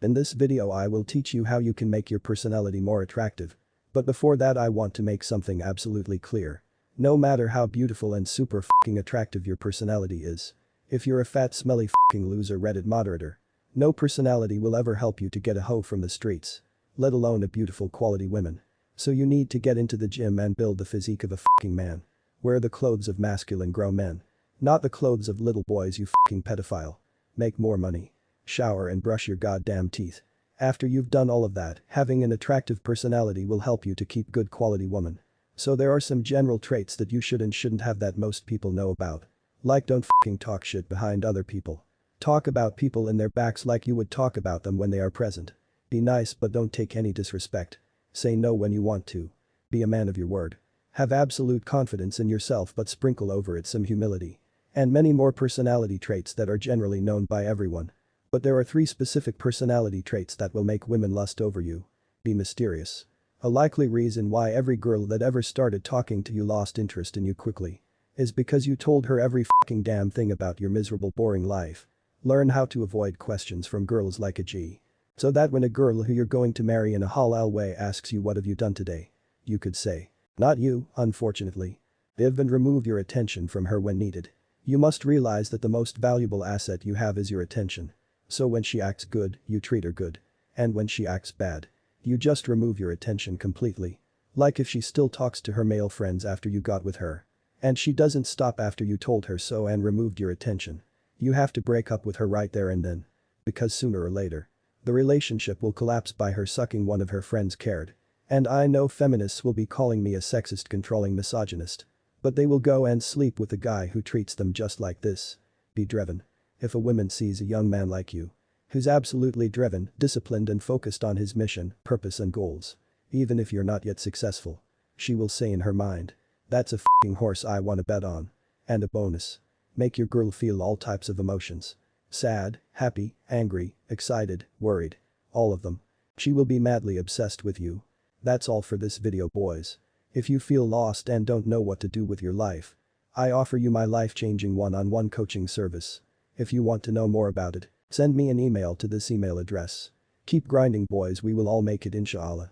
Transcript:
In this video I will teach you how you can make your personality more attractive. But before that I want to make something absolutely clear. No matter how beautiful and super fucking attractive your personality is. If you're a fat smelly fucking loser Reddit moderator. No personality will ever help you to get a hoe from the streets. Let alone a beautiful quality woman. So you need to get into the gym and build the physique of a fucking man. Wear the clothes of masculine grown men. Not the clothes of little boys you fucking pedophile. Make more money. Shower and brush your goddamn teeth. After you've done all of that, having an attractive personality will help you to keep good quality woman. So there are some general traits that you should and shouldn't have that most people know about. Like don't fucking talk shit behind other people. Talk about people in their backs like you would talk about them when they are present. Be nice but don't take any disrespect. Say no when you want to. Be a man of your word. Have absolute confidence in yourself but sprinkle over it some humility. And many more personality traits that are generally known by everyone. But there are 3 specific personality traits that will make women lust over you. Be mysterious. A likely reason why every girl that ever started talking to you lost interest in you quickly. Is because you told her every fucking damn thing about your miserable boring life. Learn how to avoid questions from girls like a G. So that when a girl who you're going to marry in a halal way asks you what have you done today. You could say. Not you, unfortunately. And remove your attention from her when needed. You must realize that the most valuable asset you have is your attention. So when she acts good, you treat her good. And when she acts bad, you just remove your attention completely. Like if she still talks to her male friends after you got with her. And she doesn't stop after you told her so and removed your attention. You have to break up with her right there and then. Because sooner or later, the relationship will collapse by her sucking one of her friends' cared. And I know feminists will be calling me a sexist controlling misogynist. But they will go and sleep with a guy who treats them just like this. Be driven. If a woman sees a young man like you, who's absolutely driven, disciplined and focused on his mission, purpose and goals. Even if you're not yet successful. She will say in her mind. That's a fucking horse I wanna bet on. And a bonus. Make your girl feel all types of emotions. Sad, happy, angry, excited, worried. All of them. She will be madly obsessed with you. That's all for this video boys. If you feel lost and don't know what to do with your life, I offer you my life-changing one-on-one coaching service. If you want to know more about it, send me an email to this email address. Keep grinding boys, we will all make it inshallah.